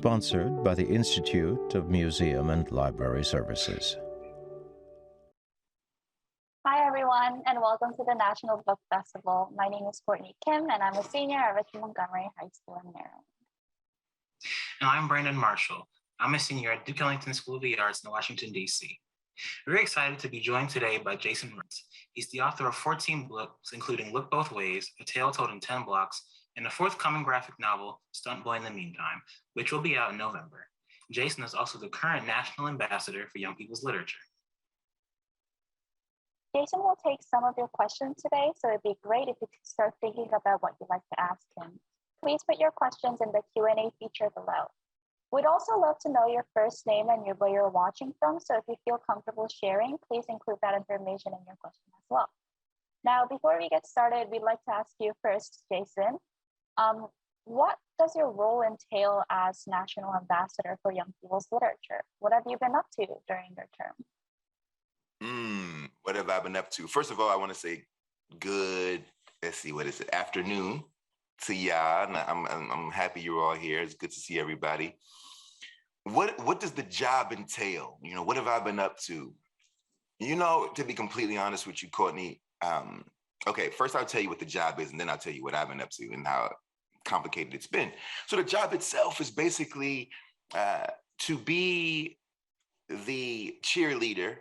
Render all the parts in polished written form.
sponsored by the Institute of Museum and Library Services. Hi, everyone, and welcome to the National Book Festival. My name is Courtney Kim, and I'm a senior at Richard Montgomery High School in Maryland. And I'm Brandon Marshall. I'm a senior at Duke Ellington School of the Arts in Washington, D.C. We're excited to be joined today by Jason Rutz. He's the author of 14 books, including Look Both Ways, A Tale Told in 10 Blocks, and the forthcoming graphic novel, Stunt Boy in the Meantime, which will be out in November. Jason is also the current National Ambassador for Young People's Literature. Jason will take some of your questions today, so it'd be great if you could start thinking about what you'd like to ask him. Please put your questions in the Q&A feature below. We'd also love to know your first name and where you're watching from, so if you feel comfortable sharing, please include that information in your question as well. Now, before we get started, we'd like to ask you first, Jason, what does your role entail as National Ambassador for Young People's Literature? What have you been up to during your term? What have I been up to? First of all, I want to say good, afternoon to y'all. I'm happy you're all here. It's good to see everybody. What does the job entail? You know, what have I been up to? You know, to be completely honest with you, Courtney, okay, first I'll tell you what the job is, and then I'll tell you what I've been up to and how complicated it's been. So the job itself is basically to be the cheerleader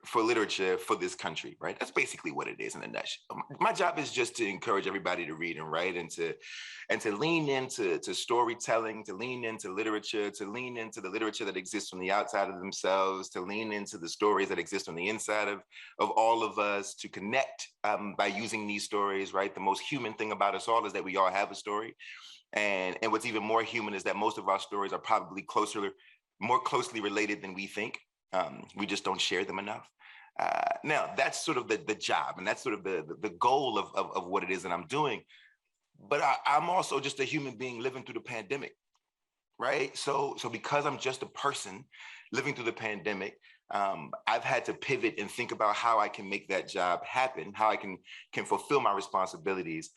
for literature for this country, right? That's basically what it is in a nutshell. My job is just to encourage everybody to read and write, and to lean into storytelling, to lean into literature, to lean into the literature that exists from the outside of themselves, to lean into the stories that exist on the inside of all of us, to connect by using these stories, right? The most human thing about us all is that we all have a story. And what's even more human is that most of our stories are probably more closely related than we think. We just don't share them enough. Now, that's sort of the job, and that's sort of the goal of what it is that I'm doing. But I'm also just a human being living through the pandemic, right? So because I'm just a person living through the pandemic, I've had to pivot and think about how I can make that job happen, how I can fulfill my responsibilities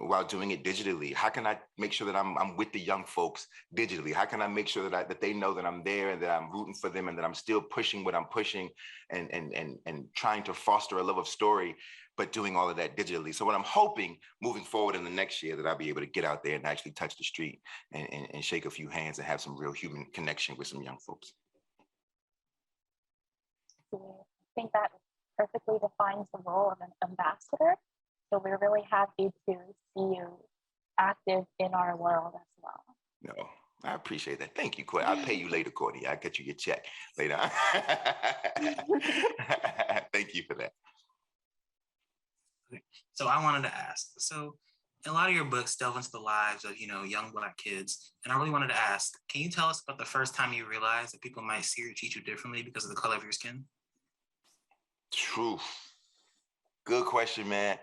while doing it digitally. How can I make sure that I'm with the young folks digitally? How can I make sure that they know that I'm there and that I'm rooting for them and that I'm still pushing what I'm pushing and trying to foster a love of story, but doing all of that digitally? So what I'm hoping moving forward in the next year that I'll be able to get out there and actually touch the street and shake a few hands and have some real human connection with some young folks. I think that perfectly defines the role of an ambassador. So we're really happy to see you active in our world as well. No, I appreciate that. Thank you, Courtney. I'll pay you later, Courtney. I'll get you your check later. Thank you for that. Okay. So I wanted to ask, so a lot of your books delve into the lives of, young Black kids. And I really wanted to ask, can you tell us about the first time you realized that people might see or treat you differently because of the color of your skin? Truth. Good question, man.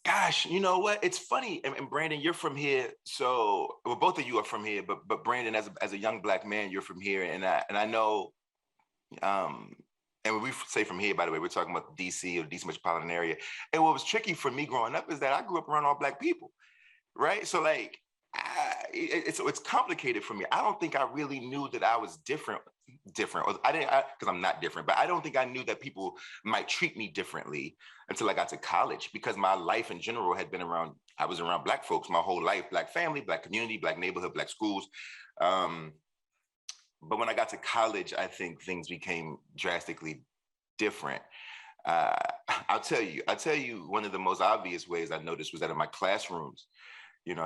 Gosh, you know what? It's funny, and Brandon, you're from here, so both of you are from here. But Brandon, as a young Black man, you're from here, and I know, and when we say from here, by the way, we're talking about DC or DC metropolitan area. And what was tricky for me growing up is that I grew up around all Black people, right? So like, it's complicated for me. I don't think I really knew that I was different. Or I didn't, because I'm not different, but I don't think I knew that people might treat me differently until I got to college, because my life in general I was around Black folks my whole life, Black family, Black community, Black neighborhood, Black schools. But when I got to college, I think things became drastically different. I'll tell you, one of the most obvious ways I noticed was that in my classrooms,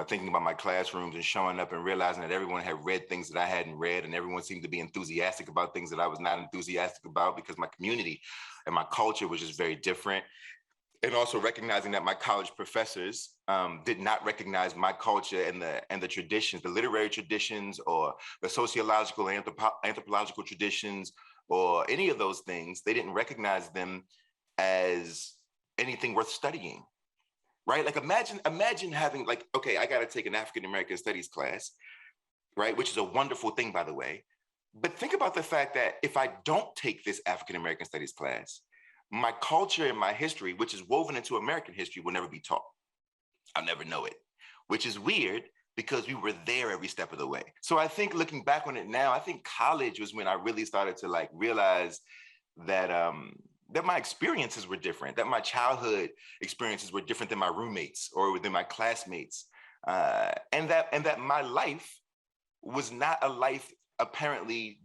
thinking about my classrooms and showing up and realizing that everyone had read things that I hadn't read, and everyone seemed to be enthusiastic about things that I was not enthusiastic about, because my community and my culture was just very different. And also recognizing that my college professors did not recognize my culture and the traditions, the literary traditions, or the sociological, anthropological traditions, or any of those things. They didn't recognize them as anything worth studying. Right? Like imagine having okay, I got to take an African American studies class, right? Which is a wonderful thing, by the way. But think about the fact that if I don't take this African American studies class, my culture and my history, which is woven into American history, will never be taught. I'll never know it, which is weird because we were there every step of the way. So I think looking back on it now, I think college was when I really started to like realize that that my experiences were different, that my childhood experiences were different than my roommates or than my classmates, and that my life was not a life apparently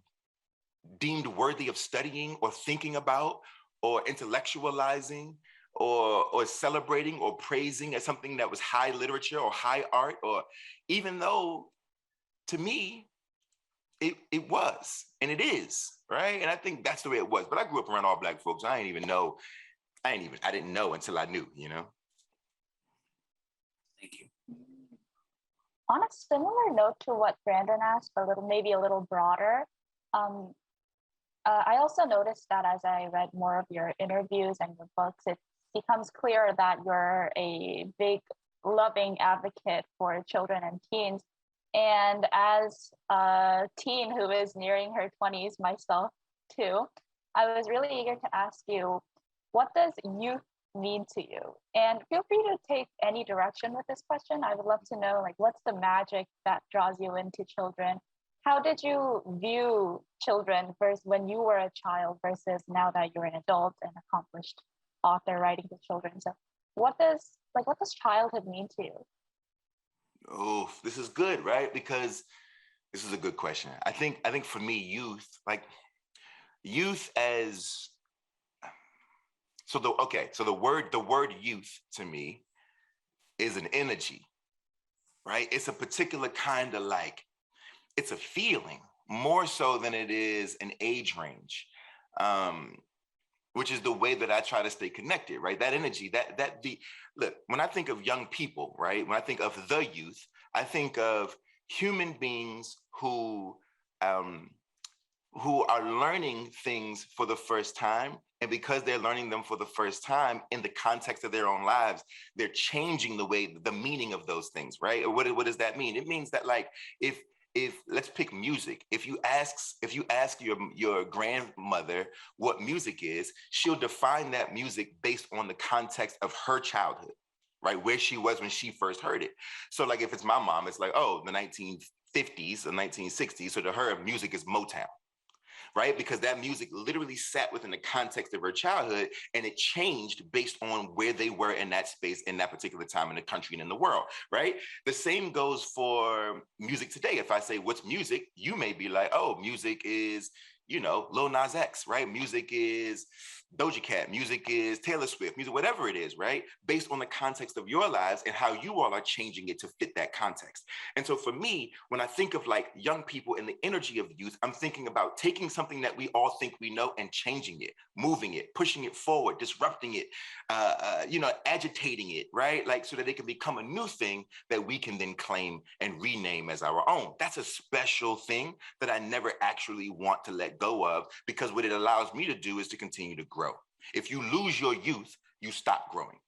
deemed worthy of studying or thinking about or intellectualizing or celebrating or praising as something that was high literature or high art, or even though to me it was and it is, right? And I think that's the way it was. But I grew up around all Black folks. I didn't know until I knew, you know. Thank you. On a similar note to what Brandon asked, but maybe a little broader, I also noticed that as I read more of your interviews and your books, it becomes clear that you're a big, loving advocate for children and teens. And as a teen who is nearing her 20s myself too, I was really eager to ask you, what does youth mean to you? And feel free to take any direction with this question. I would love to know, like, what's the magic that draws you into children? How did you view children versus when you were a child versus now that you're an adult and accomplished author writing to children? So what does childhood mean to you? Oh, this is good, right? Because this is a good question. I think for me, youth as the word youth to me is an energy, right? It's a particular kind of like, it's a feeling more so than it is an age range, which is the way that I try to stay connected, right? That energy, look, when I think of young people, right? When I think of the youth, I think of human beings who are learning things for the first time. And because they're learning them for the first time in the context of their own lives, they're changing the meaning of those things, right? What does that mean? It means that, like, if let's pick music. If you ask your grandmother what music is, she'll define that music based on the context of her childhood, right? Where she was when she first heard it. So like if it's my mom, it's like, oh, the 1950s or 1960s. So to her, music is Motown, right? Because that music literally sat within the context of her childhood, and it changed based on where they were in that space in that particular time in the country and in the world, right? The same goes for music today. If I say, what's music? You may be like, oh, music is, Lil Nas X, right? Music is Doja Cat, music is Taylor Swift, music, whatever it is, right? Based on the context of your lives and how you all are changing it to fit that context. And so for me, when I think of like young people and the energy of youth, I'm thinking about taking something that we all think we know and changing it, moving it, pushing it forward, disrupting it, agitating it, right? Like so that it can become a new thing that we can then claim and rename as our own. That's a special thing that I never actually want to let go of, because what it allows me to do is to continue to grow. If you lose your youth, you stop growing,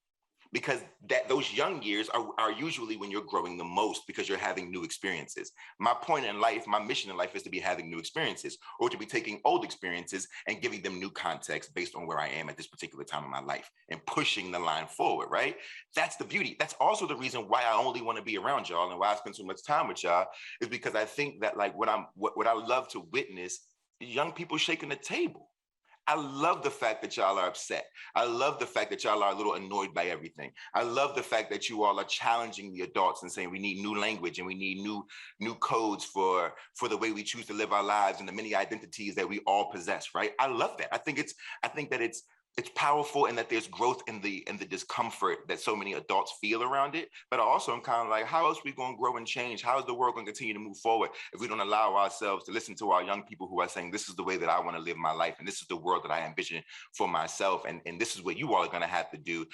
because those young years are usually when you're growing the most, because you're having new experiences. My point in life, my mission in life is to be having new experiences, or to be taking old experiences and giving them new context based on where I am at this particular time in my life and pushing the line forward, right? That's the beauty. That's also the reason why I only want to be around y'all and why I spend so much time with y'all, is because I think that like what I love to witness, young people shaking the table. I love the fact that y'all are upset. I love the fact that y'all are a little annoyed by everything. I love the fact that you all are challenging the adults and saying we need new language and we need new codes for the way we choose to live our lives and the many identities that we all possess, right? I love that. I think that it's powerful, and that there's growth in the discomfort that so many adults feel around it. But also I'm kind of like, how else are we going to grow and change? How is the world going to continue to move forward if we don't allow ourselves to listen to our young people who are saying, this is the way that I want to live my life, and this is the world that I envision for myself, and this is what you all are going to have to do,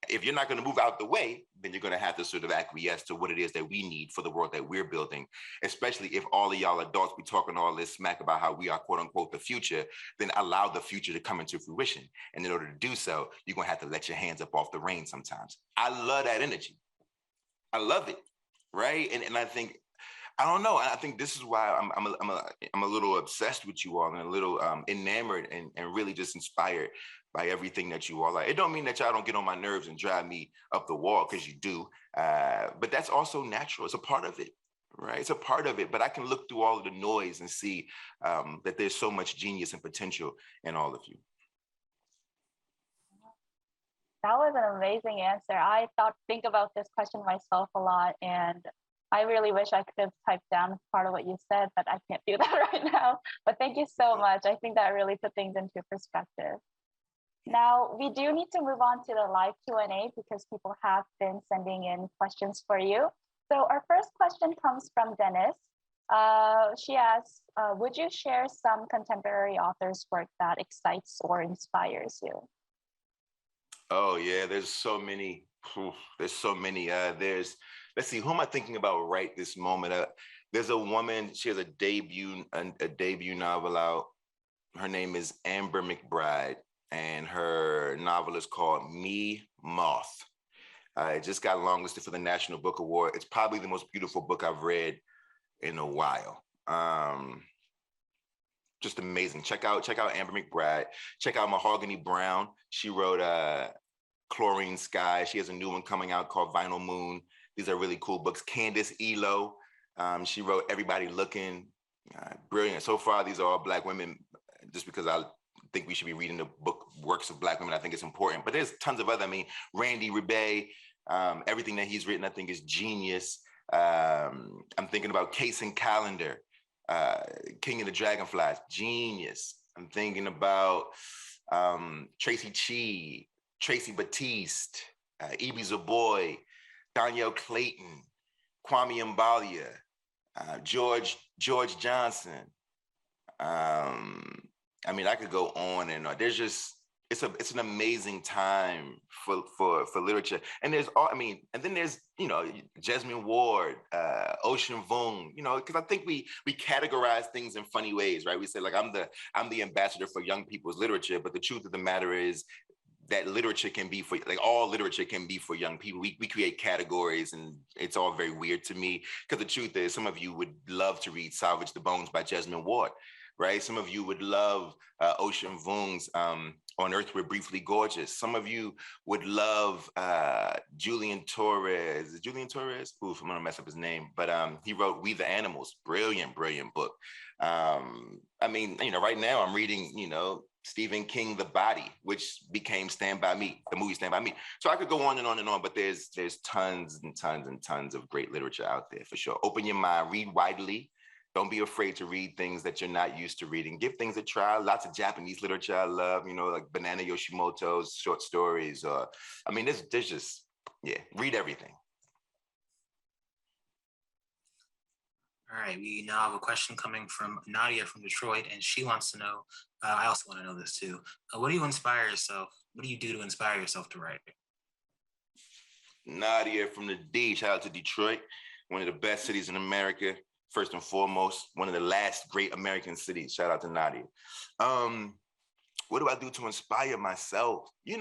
if you're not going to move out the way, then you're going to have to sort of acquiesce to what it is that we need for the world that we're building, especially if all of y'all adults be talking all this smack about how we are, quote unquote, the future, then allow the future to come into fruition. And in order to do so, you're going to have to let your hands up off the reins sometimes. I love that energy. I love it, right? And I think, I don't know. I think this is why I'm a little obsessed with you all, and a little enamored and really just inspired by everything that you all are. It don't mean that y'all don't get on my nerves and drive me up the wall, because you do. But that's also natural. It's a part of it, right? It's a part of it. But I can look through all of the noise and see that there's so much genius and potential in all of you. That was an amazing answer. I think about this question myself a lot, and I really wish I could have typed down part of what you said, but I can't do that right now. But thank you so much. I think that really put things into perspective. Now, we do need to move on to the live Q&A because people have been sending in questions for you. So our first question comes from Dennis. She asks, would you share some contemporary authors' work that excites or inspires you? Oh yeah, there's so many. There's so many. Let's see, who am I thinking about right this moment? There's a woman. She has a debut novel out. Her name is Amber McBride, and her novel is called Me Moth. It just got longlisted for the National Book Award. It's probably the most beautiful book I've read in a while. Just amazing. Check out Amber McBride. Check out Mahogany Brown. She wrote Chlorine Sky. She has a new one coming out called Vinyl Moon. These are really cool books. Candace Elo. She wrote Everybody Looking. Brilliant. So far, these are all Black women, just because I think we should be reading the works of Black women. I think it's important. But there's tons of other. Randy Rebay, everything that he's written, I think is genius. I'm thinking about Kacen Callender, King of the Dragonflies, genius. I'm thinking about Tracy Chee, Tracy Batiste, Ibi Zoboi, Danielle Clayton, Kwame Mbalia, George Johnson. I could go on and on. There's just, it's an amazing time for literature. And there's and then there's, Jesmyn Ward, Ocean Vuong, because I think we categorize things in funny ways, right? We say, like, I'm the ambassador for young people's literature, but the truth of the matter is that literature can be for, like, all literature can be for young people. We create categories, and it's all very weird to me, because the truth is some of you would love to read Salvage the Bones by Jesmyn Ward, right? Some of you would love Ocean Vuong's On Earth We're Briefly Gorgeous. Some of you would love Julian Torres. Is Julian Torres? Oof, I'm gonna mess up his name. But he wrote We the Animals. Brilliant, brilliant book. Right now I'm reading, Stephen King, The Body, which became Stand By Me, the movie Stand By Me. So I could go on and on and on, but there's tons and tons and tons of great literature out there, for sure. Open your mind, read widely. Don't be afraid to read things that you're not used to reading. Give things a try. Lots of Japanese literature I love, like Banana Yoshimoto's short stories. There's just, read everything. All right, we now have a question coming from Nadia from Detroit, and she wants to know, I also want to know this too. What do you inspire yourself? What do you do to inspire yourself to write? Nadia from the D, shout out to Detroit, one of the best cities in America. First and foremost, one of the last great American cities. Shout out to Nadia. What do I do to inspire myself? This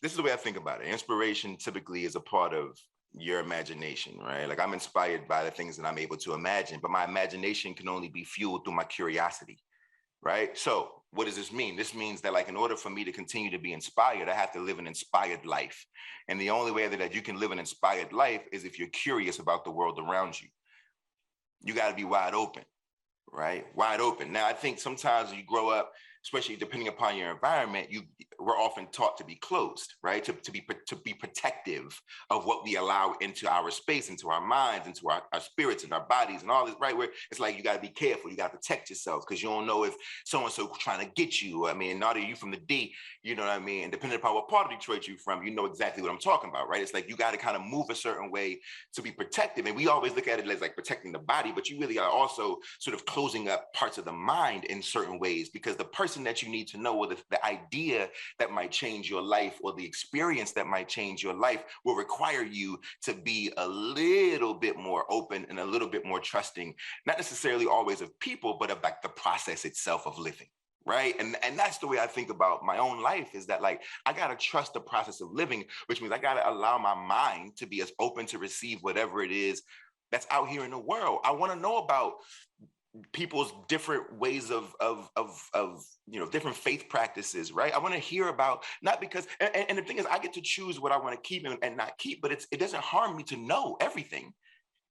is the way I think about it. Inspiration typically is a part of your imagination, right? Like, I'm inspired by the things that I'm able to imagine, but my imagination can only be fueled through my curiosity, right? So what does this mean? This means that, like, in order for me to continue to be inspired, I have to live an inspired life. And the only way that you can live an inspired life is if you're curious about the world around you. You got to be wide open, right? Wide open. Now, I think sometimes you grow up, especially depending upon your environment, we're often taught to be closed, right? To be protective of what we allow into our space, into our minds, into our spirits and our bodies and all this, right? Where it's like, you got to be careful, you got to protect yourself, because you don't know if so-and-so trying to get you. Nadia, you from the D, you know what I mean? And depending upon what part of Detroit you're from, you know exactly what I'm talking about, right? It's like, you got to kind of move a certain way to be protective. And we always look at it as like protecting the body, but you really are also sort of closing up parts of the mind in certain ways, because the person that you need to know, or the idea that might change your life, or the experience that might change your life, will require you to be a little bit more open and a little bit more trusting, not necessarily always of people, but of, like, the process itself of living, right? And that's the way I think about my own life, is that, like, I got to trust the process of living, which means I got to allow my mind to be as open to receive whatever it is that's out here in the world. I want to know about people's different ways of different faith practices, right? I want to hear about, not because, and the thing is, I get to choose what I want to keep and not keep, but it doesn't harm me to know everything,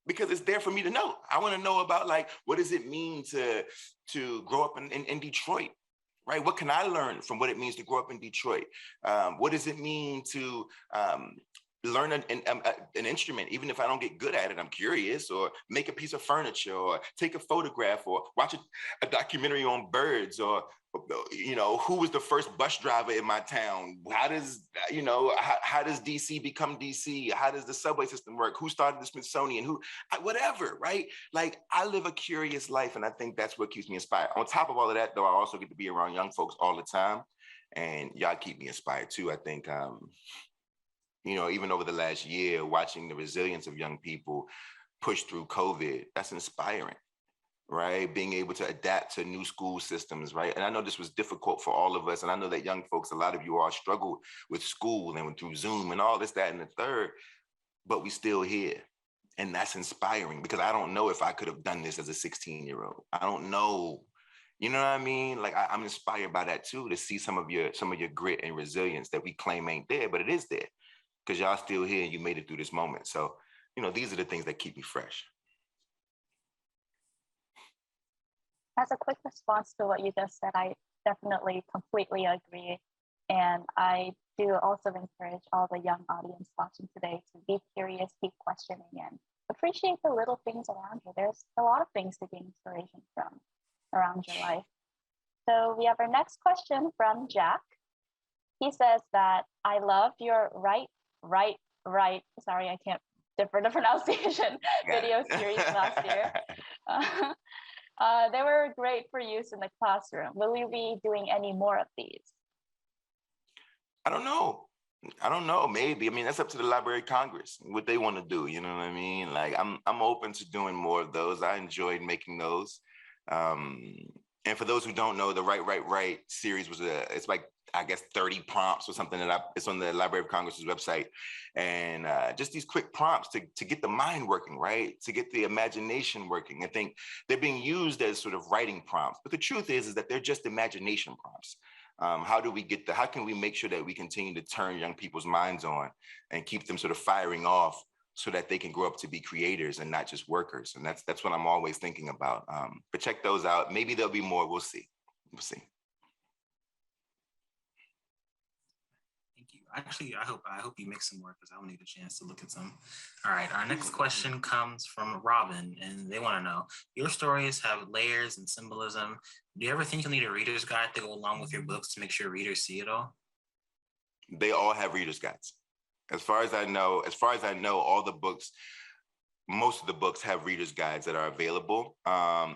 because it's there for me to know. I want to know about, like, what does it mean to grow up in Detroit, right? What can I learn from what it means to grow up in Detroit? What does it mean to learn an instrument, even if I don't get good at it? I'm curious. Or make a piece of furniture, or take a photograph, or watch a documentary on birds, or who was the first bus driver in my town? How does how does DC become DC? How does the subway system work? Who started the Smithsonian? Whatever, right? Like, I live a curious life, and I think that's what keeps me inspired. On top of all of that, though, I also get to be around young folks all the time, and y'all keep me inspired too. I think even over the last year, watching the resilience of young people push through COVID, that's inspiring, right? Being able to adapt to new school systems, right? And I know this was difficult for all of us. And I know that young folks, a lot of you all struggled with school and through Zoom and all this, that, and the third, but we still here. And that's inspiring, because I don't know if I could have done this as a 16-year-old. I don't know. You know what I mean? Like, I'm inspired by that too, to see some of your grit and resilience that we claim ain't there, but it is there, because y'all still here and you made it through this moment. So, these are the things that keep me fresh. As a quick response to what you just said, I definitely completely agree. And I do also encourage all the young audience watching today to be curious, keep questioning, and appreciate the little things around you. There's a lot of things to gain inspiration from around your life. So we have our next question from Jack. He says that, I love your right, sorry, I can't differ the pronunciation, video series last year. They were great for use in the classroom. Will you be doing any more of these? I don't know. Maybe. I mean, that's up to the Library of Congress, what they want to do. You know what I mean? Like, I'm open to doing more of those. I enjoyed making those. And for those who don't know, the Right series it's like, I guess, 30 prompts or something it's on the Library of Congress's website. And just these quick prompts to get the mind working, right? To get the imagination working. I think they're being used as sort of writing prompts, but the truth is that they're just imagination prompts. How can we make sure that we continue to turn young people's minds on and keep them sort of firing off, so that they can grow up to be creators and not just workers? And that's what I'm always thinking about. But check those out. Maybe there'll be more. We'll see. Thank you. Actually, I hope you make some more, because I'll need a chance to look at some. All right, our next question comes from Robin, and they want to know, your stories have layers and symbolism. Do you ever think you'll need a reader's guide to go along with your books to make sure readers see it all? They all have reader's guides. As far as I know, all the books, most of the books have reader's guides that are available.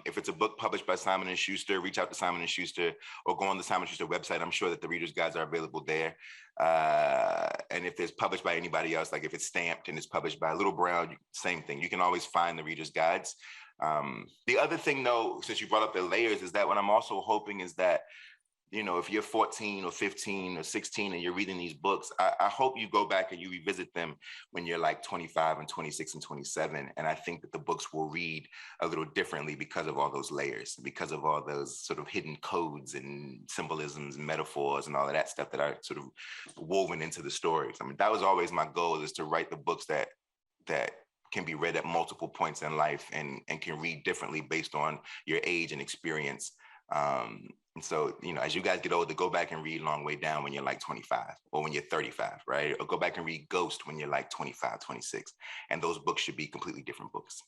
If it's a book published by Simon & Schuster, reach out to Simon & Schuster or go on the Simon & Schuster website. I'm sure that the reader's guides are available there. And if it's published by anybody else, like if it's stamped and it's published by Little Brown, same thing. You can always find the reader's guides. The other thing, though, since you brought up the layers, is that what I'm also hoping is that, if you're 14 or 15 or 16 and you're reading these books, I hope you go back and you revisit them when you're like 25 and 26 and 27. And I think that the books will read a little differently because of all those layers, because of all those sort of hidden codes and symbolisms and metaphors and all of that stuff that are sort of woven into the stories. I mean, that was always my goal, is to write the books that can be read at multiple points in life and can read differently based on your age and experience. And so, as you guys get older, go back and read Long Way Down when you're like 25 or when you're 35, right? Or go back and read Ghost when you're like 25, 26. And those books should be completely different books.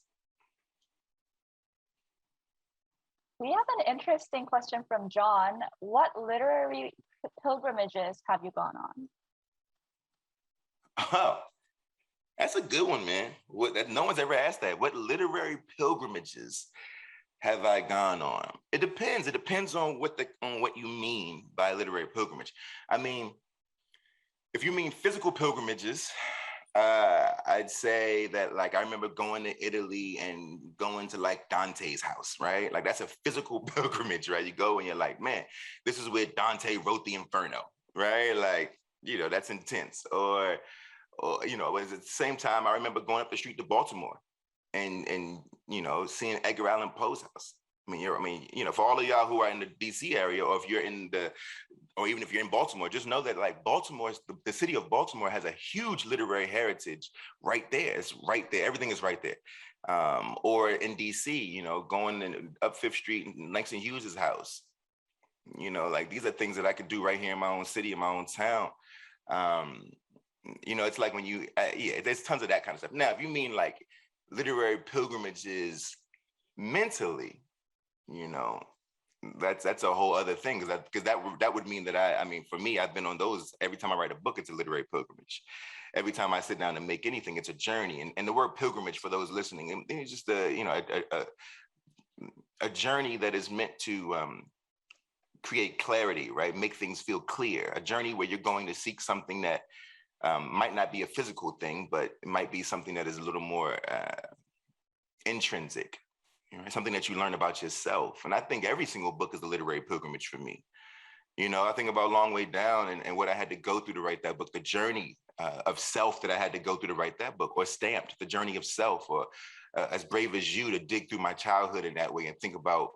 We have an interesting question from John. What literary pilgrimages have you gone on? Oh, that's a good one, man. No one's ever asked that. What literary pilgrimages have I gone on? It depends. It depends on what you mean by literary pilgrimage. I mean, if you mean physical pilgrimages, I'd say that, like, I remember going to Italy and going to like Dante's house, right? Like, that's a physical pilgrimage, right? You go and you're like, man, this is where Dante wrote the Inferno, right? Like, that's intense. Or at the same time, I remember going up the street to Baltimore and seeing Edgar Allan Poe's house. For all of y'all who are in the DC area, or if you're or even if you're in Baltimore, just know that like the city of Baltimore has a huge literary heritage right there. It's right there. Everything is right there. Or in DC, going up Fifth Street and Langston Hughes' house. Like these are things that I could do right here in my own city, in my own town. It's like when there's tons of that kind of stuff. Now, if you mean like literary pilgrimages mentally, that's a whole other thing, because that would mean that for me, I've been on those. Every time I write a book, it's a literary pilgrimage. Every time I sit down to make anything, it's a journey. And the word pilgrimage, for those listening, it's just a journey that is meant to create clarity, right? Make things feel clear. A journey where you're going to seek something that might not be a physical thing, but it might be something that is a little more intrinsic. Something that you learn about yourself. And I think every single book is a literary pilgrimage for me. I think about Long Way Down and what I had to go through to write that book, the journey of self that I had to go through to write that book, or Stamped, the journey of self, or As Brave as You, to dig through my childhood in that way and think about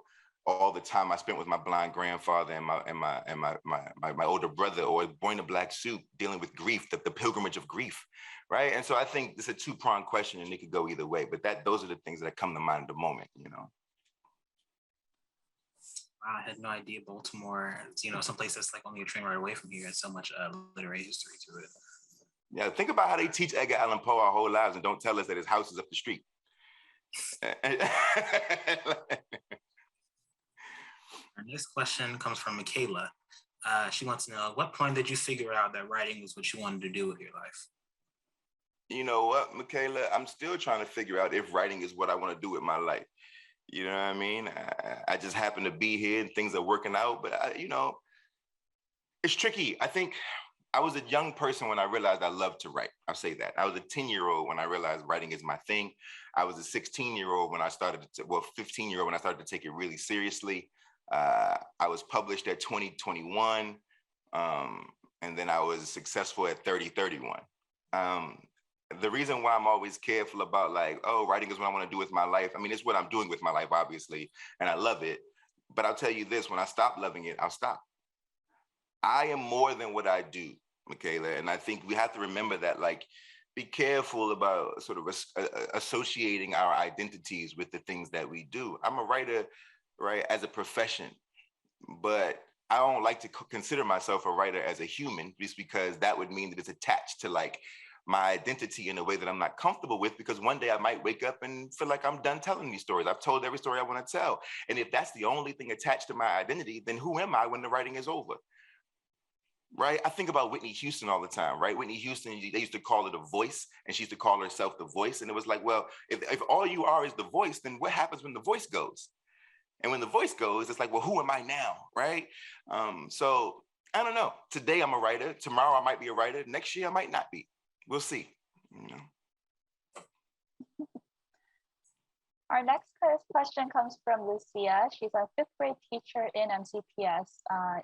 all the time I spent with my blind grandfather and my older brother, or Boy in a Black Suit, dealing with grief, the pilgrimage of grief. Right. And so I think it's a two-pronged question and it could go either way, but those are the things that come to mind at the moment, Wow, I had no idea Baltimore, someplace that's like only a train ride away from here, has so much literary history to it. Yeah, think about how they teach Edgar Allan Poe our whole lives and don't tell us that his house is up the street. Our next question comes from Michaela. She wants to know, at what point did you figure out that writing was what you wanted to do with your life? You know what, Michaela? I'm still trying to figure out if writing is what I want to do with my life. You know what I mean? I just happen to be here and things are working out, but it's tricky. I think I was a young person when I realized I loved to write. I'll say that. I was a 10-year-old when I realized writing is my thing. I was a 16-year-old when I started 15-year-old when I started to take it really seriously. I was published at 2021, and then I was successful at 3031. The reason why I'm always careful about writing is what I want to do with my life. It's what I'm doing with my life, obviously, and I love it. But I'll tell you this, when I stop loving it, I'll stop. I am more than what I do, Michaela. And I think we have to remember that, be careful about sort of associating our identities with the things that we do. I'm a writer, right, as a profession, but I don't like to consider myself a writer as a human, just because that would mean that it's attached to my identity in a way that I'm not comfortable with, because one day I might wake up and feel like I'm done telling these stories. I've told every story I want to tell. And if that's the only thing attached to my identity, then who am I when the writing is over? Right? I think about Whitney Houston all the time, right? Whitney Houston, they used to call her the voice, and she used to call herself the voice. And it was like, well, if all you are is the voice, then what happens when the voice goes? And when the voice goes, it's like, well, who am I now? Right? So I don't know. Today I'm a writer. Tomorrow I might be a writer. Next year I might not be. We'll see. Our next question comes from Lucia. She's a 5th grade teacher in MCPS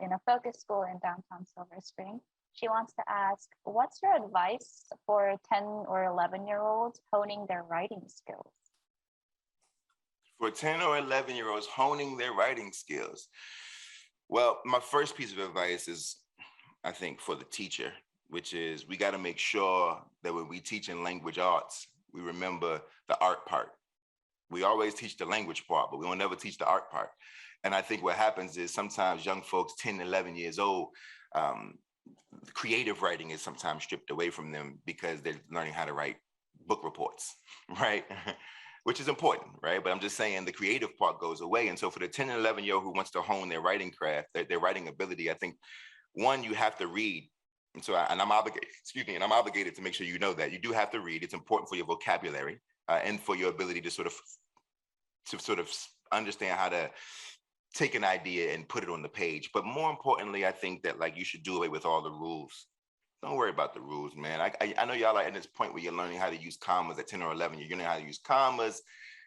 in a focus school in downtown Silver Spring. She wants to ask, what's your advice for 10 or 11-year-olds honing their writing skills? For 10 or 11-year-olds honing their writing skills. Well, my first piece of advice is, I think, for the teacher, which is we got to make sure that when we teach in language arts, we remember the art part. We always teach the language part, but we will never teach the art part. And I think what happens is sometimes young folks, 10, 11 years old, creative writing is sometimes stripped away from them because they're learning how to write book reports, right? Which is important, right? But I'm just saying the creative part goes away. And so for the 10 and 11-year-old who wants to hone their writing craft, their writing ability, I think, one, you have to read. And so, I'm obligated to make sure you know that you do have to read. It's important for your vocabulary and for your ability to sort of understand how to take an idea and put it on the page. But more importantly, I think that you should do away with all the rules. Don't worry about the rules, man. I know y'all are at this point where you're learning how to use commas at 10 or 11. You're learning how to use commas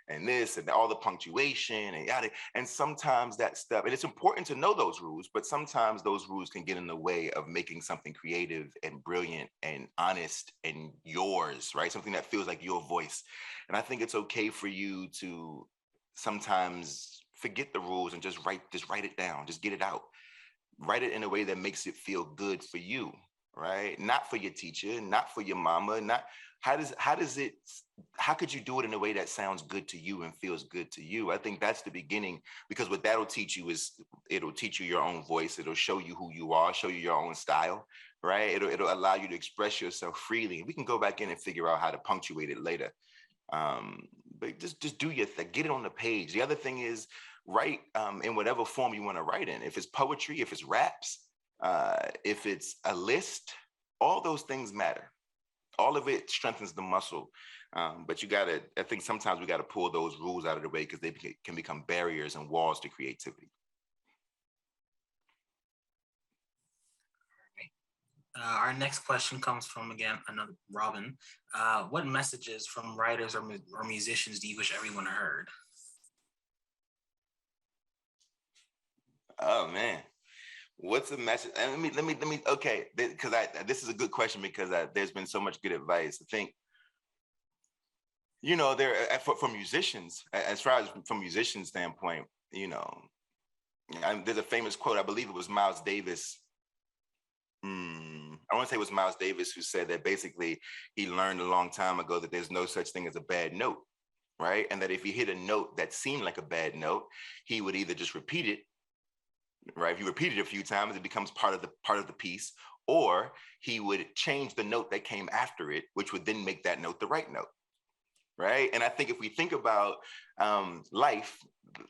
and this and all the punctuation and yada. And sometimes that stuff, and it's important to know those rules, but sometimes those rules can get in the way of making something creative and brilliant and honest and yours, right? Something that feels like your voice. And I think it's okay for you to sometimes forget the rules and just write it down, just get it out. Write it in a way that makes it feel good for you, right? Not for your teacher, not for your mama, not how could you do it in a way that sounds good to you and feels good to you? I think that's the beginning, because what that'll teach you is it'll teach you your own voice. It'll show you who you are, show you your own style, right? It'll allow you to express yourself freely. We can go back in and figure out how to punctuate it later. But just do your thing, get it on the page. The other thing is write in whatever form you want to write in. If it's poetry, if it's raps, if it's a list, all those things matter. All of it strengthens the muscle. But I think sometimes we got to pull those rules out of the way, because they can become barriers and walls to creativity. Our next question comes from, again, another Robin. What messages from writers or musicians do you wish everyone heard? Oh man, what's the message? And let me. Okay, because this is a good question, because there's been so much good advice. I think, there for musicians, as far as from musicians' standpoint, there's a famous quote. I believe it was Miles Davis. I want to say it was Miles Davis who said that basically he learned a long time ago that there's no such thing as a bad note, right? And that if he hit a note that seemed like a bad note, he would either just repeat it, right? If you repeat it a few times, it becomes part of the piece, or he would change the note that came after it, which would then make that note the right note, right? And I think if we think about life,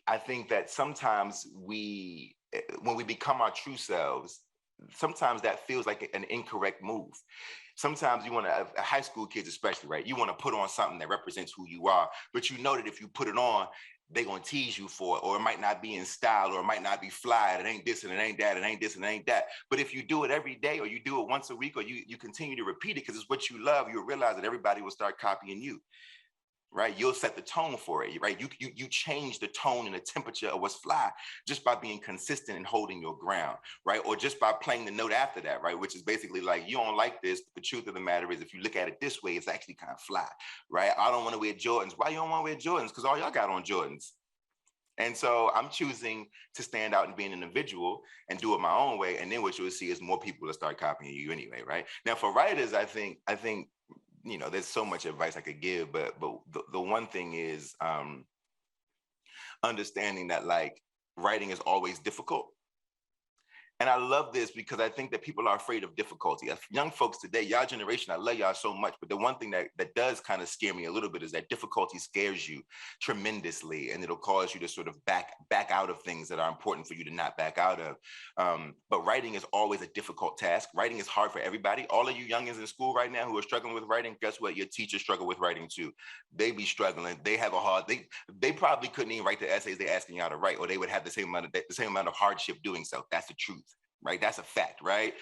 I think that sometimes when we become our true selves, sometimes that feels like an incorrect move. Sometimes you want to, high school kids especially, right? You want to put on something that represents who you are, but you know that if you put it on, they're going to tease you for it, or it might not be in style, or it might not be fly. It ain't this and it ain't that, it ain't this and it ain't that. But if you do it every day, or you do it once a week, or you continue to repeat it because it's what you love, you'll realize that everybody will start copying you. Right? You'll set the tone for it, right? You change the tone and the temperature of what's fly just by being consistent and holding your ground, right? Or just by playing the note after that, right? Which is basically like, you don't like this, but the truth of the matter is, if you look at it this way, it's actually kind of fly, right? I don't want to wear Jordans. Why you don't want to wear Jordans? Because all y'all got on Jordans. And so I'm choosing to stand out and be an individual and do it my own way. And then what you'll see is more people will start copying you anyway, right? Now for writers, I think there's so much advice I could give, but the one thing is understanding that, like, writing is always difficult. And I love this because I think that people are afraid of difficulty. Young folks today, y'all generation, I love y'all so much. But the one thing that does kind of scare me a little bit is that difficulty scares you tremendously, and it'll cause you to sort of back out of things that are important for you to not back out of. But writing is always a difficult task. Writing is hard for everybody. All of you youngins in school right now who are struggling with writing, guess what? Your teachers struggle with writing too. They be struggling. They have they probably couldn't even write the essays they're asking y'all to write, or they would have the same amount of hardship doing so. That's the truth. Right? That's a fact, right?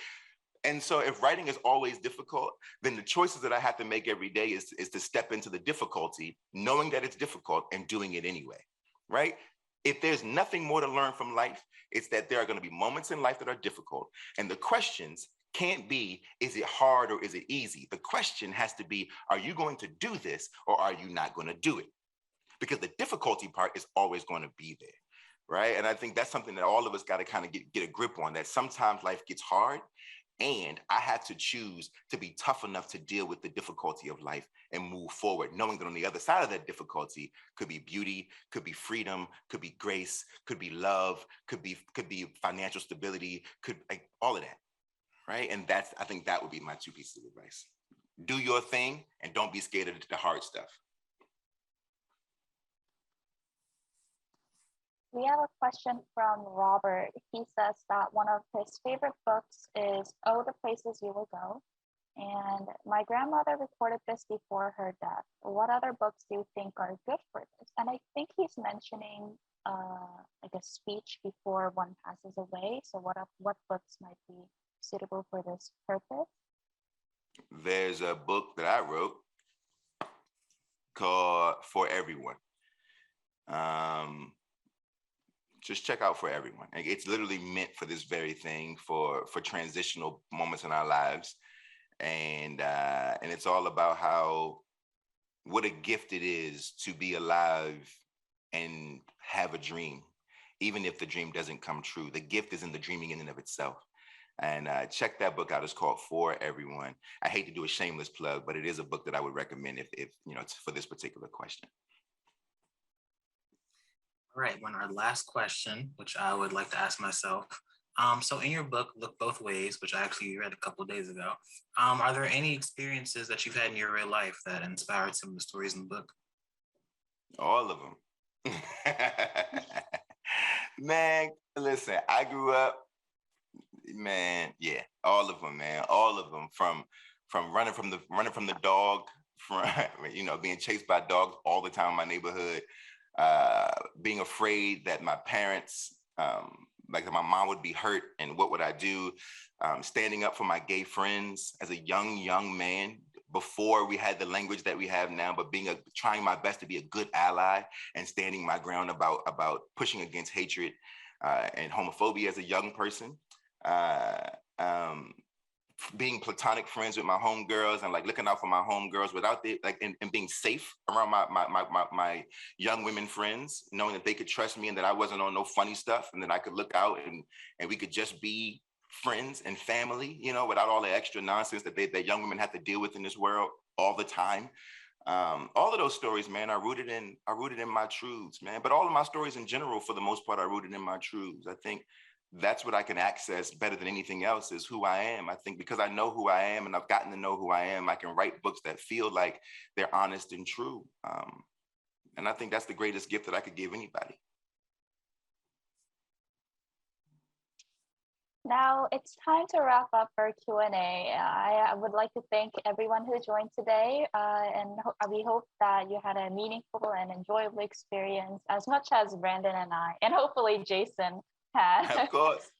And so if writing is always difficult, then the choices that I have to make every day is to step into the difficulty, knowing that it's difficult and doing it anyway, right? If there's nothing more to learn from life, it's that there are going to be moments in life that are difficult. And the questions can't be, is it hard or is it easy? The question has to be, are you going to do this or are you not going to do it? Because the difficulty part is always going to be there. Right. And I think that's something that all of us got to kind of get a grip on, that sometimes life gets hard and I had to choose to be tough enough to deal with the difficulty of life and move forward, knowing that on the other side of that difficulty could be beauty, could be freedom, could be grace, could be love, could be financial stability, could like all of that. Right. And I think that would be my 2 pieces of advice. Do your thing and don't be scared of the hard stuff. We have a question from Robert. He says that one of his favorite books is Oh, the Places You Will Go. And my grandmother recorded this before her death. What other books do you think are good for this? And I think he's mentioning like a speech before one passes away. So what books might be suitable for this purpose? There's a book that I wrote called For Everyone. Just check out For Everyone. It's literally meant for this very thing, for transitional moments in our lives. And it's all about what a gift it is to be alive and have a dream even if the dream doesn't come true. The gift is in the dreaming in and of itself. And check that book out. It's called For Everyone. I hate to do a shameless plug, but it is a book that I would recommend if you know, for this particular question. All right, when our last question, which I would like to ask myself. So in your book, Look Both Ways, which I actually read a couple of days ago, are there any experiences that you've had in your real life that inspired some of the stories in the book? All of them. Man, listen, I grew up, man, yeah, all of them, man, all of them. From running from the dog, from you know, being chased by dogs all the time in my neighborhood, being afraid that my parents, like that my mom would be hurt and what would I do, standing up for my gay friends as a young man before we had the language that we have now, but trying my best to be a good ally and standing my ground about pushing against hatred and homophobia as a young person. Being platonic friends with my homegirls and like looking out for my homegirls without the like and being safe around my young women friends, knowing that they could trust me and that I wasn't on no funny stuff and that I could look out and we could just be friends and family, you know, without all the extra nonsense that young women have to deal with in this world all the time. All of those stories, man, are rooted in my truths, man. But all of my stories in general, for the most part, are rooted in my truths. I think that's what I can access better than anything else is who I am. I think because I know who I am and I've gotten to know who I am, I can write books that feel like they're honest and true. And I think that's the greatest gift that I could give anybody. Now it's time to wrap up our Q&A. I would like to thank everyone who joined today, and we hope that you had a meaningful and enjoyable experience as much as Brandon and I, and hopefully Jason had. Of course.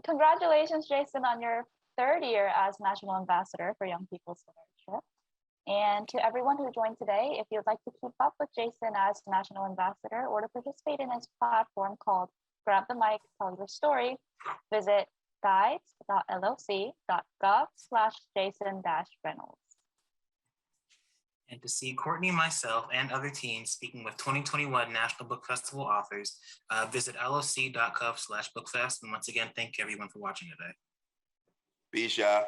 Congratulations, Jason, on your third year as National Ambassador for Young People's Literature. And to everyone who joined today, if you'd like to keep up with Jason as National Ambassador or to participate in his platform called Grab the Mic, Tell Your Story, visit guides.loc.gov/Jason-Reynolds. And to see Courtney, myself, and other teams speaking with 2021 National Book Festival authors, visit loc.gov/bookfest. And once again, thank you everyone for watching today. Peace, y'all.